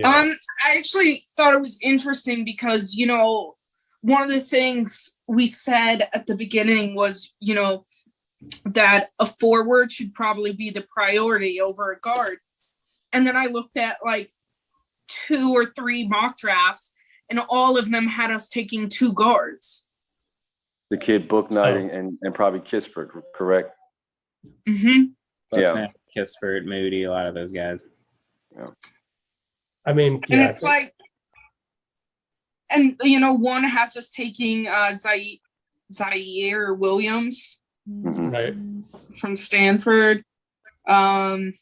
I actually thought it was interesting because, one of the things we said at the beginning was, that a forward should probably be the priority over a guard. And then I looked at like 2 or 3 mock drafts, and all of them had us taking 2 guards. The kid Booknight and probably Kispert, correct? Mm-hmm. Yeah. Kispert, Moody, a lot of those guys. Yeah. I mean, and it's like, and one has us taking Zaire Williams, right, from Stanford. But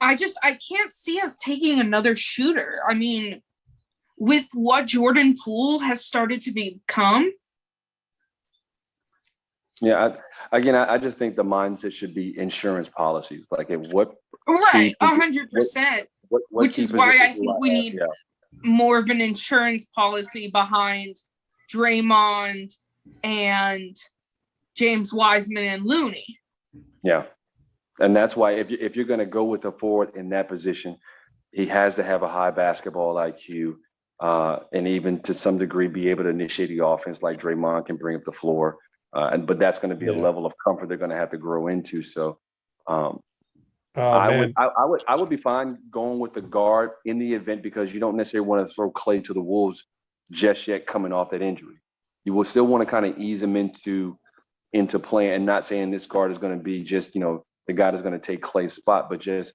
I can't see us taking another shooter. I mean, with what Jordan Poole has started to become. Yeah, I just think the mindset should be insurance policies. Like at what? Right, 100%. Which is why I think we need more of an insurance policy behind Draymond and James Wiseman and Looney. Yeah. And that's why if you're going to go with a forward in that position, he has to have a high basketball IQ and even to some degree be able to initiate the offense like Draymond can bring up the floor. But that's going to be a level of comfort they're going to have to grow into. So I would be fine going with the guard in the event because you don't necessarily want to throw Klay to the Wolves just yet coming off that injury. You will still want to kind of ease him into playing and not saying this guard is going to be just, the guy that's going to take Klay's spot, but just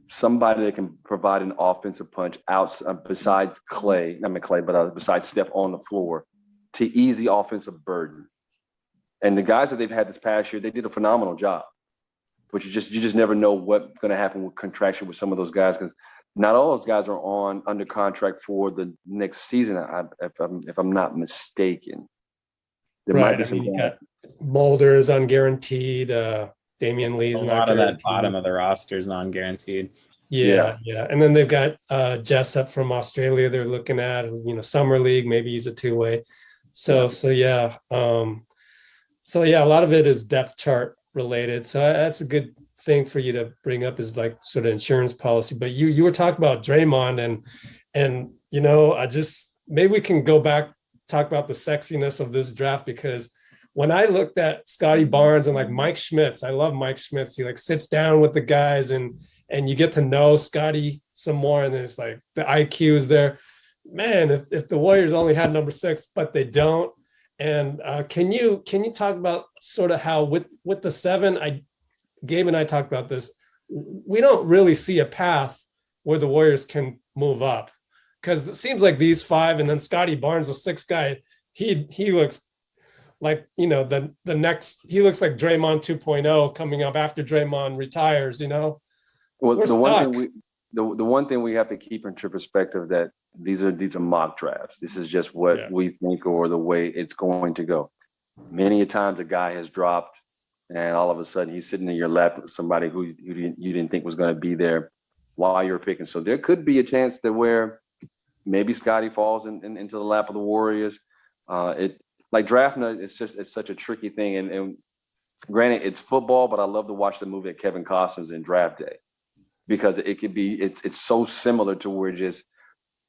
somebody that can provide an offensive punch besides besides Steph on the floor to ease the offensive burden. And the guys that they've had this past year, they did a phenomenal job. But you just never know what's going to happen with contraction with some of those guys because not all those guys are under contract for the next season. If I'm not mistaken, there might be some. Mulder is unguaranteed. Damian Lee's a lot of that bottom of the roster is non-guaranteed. Yeah. And then they've got Jessup from Australia. They're looking at summer league. Maybe he's a 2-way. So yeah. So yeah, a lot of it is depth chart related. So that's a good thing for you to bring up is like sort of insurance policy. But you were talking about Draymond and I just maybe we can go back talk about the sexiness of this draft because when I looked at Scotty Barnes and like Mike Schmitz, I love Mike Schmitz. He like sits down with the guys and you get to know Scotty some more. And then it's like the IQ is there. Man, if the Warriors only had number 6, but they don't. And can you talk about sort of how with the 7, Gabe and I talked about this. We don't really see a path where the Warriors can move up because it seems like these 5 and then Scotty Barnes, the 6th guy, he looks like, the next, he looks like Draymond 2.0 coming up after Draymond retires, Well, the one thing we have to keep into perspective that these are mock drafts. This is just what we think or the way it's going to go. Many a times a guy has dropped and all of a sudden he's sitting in your lap with somebody who you didn't think was going to be there while you're picking. So there could be a chance that where maybe Scotty falls into the lap of the Warriors. Like draft night, it's such a tricky thing. And granted, it's football, but I love to watch the movie at Kevin Costner's in Draft Day because it's so similar to where just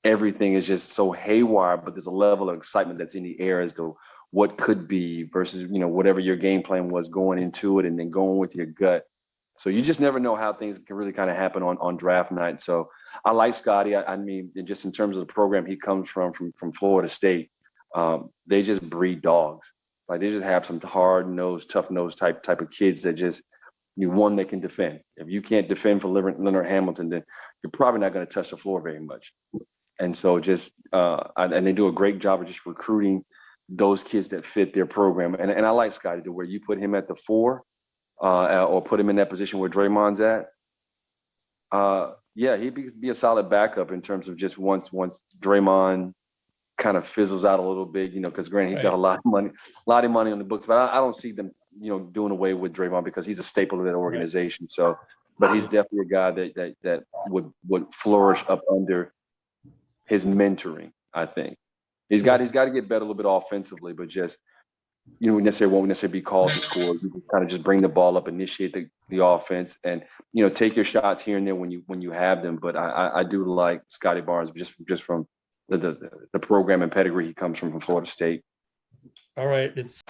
everything is just so haywire, but there's a level of excitement that's in the air as to what could be versus, whatever your game plan was going into it and then going with your gut. So you just never know how things can really kind of happen on draft night. So I like Scotty. I mean, just in terms of the program he comes from Florida State, they just breed dogs. Like they just have some hard-nosed, tough-nosed type of kids that just one that can defend. If you can't defend for Leonard Hamilton, then you're probably not going to touch the floor very much. And so just and they do a great job of just recruiting those kids that fit their program. And I like Scotty to where you put him at the 4 or put him in that position where Draymond's at. He'd be a solid backup in terms of just once Draymond kind of fizzles out a little bit, because granted he's got a lot of money on the books, but I don't see them, doing away with Draymond because he's a staple of that organization. So, but he's definitely a guy that would flourish up under his mentoring. I think he's got to get better a little bit offensively, but just won't necessarily be called to score. You can kind of just bring the ball up, initiate the offense, and take your shots here and there when you have them. But I do like Scotty Barnes just from the program and pedigree he comes from Florida State. All right, it's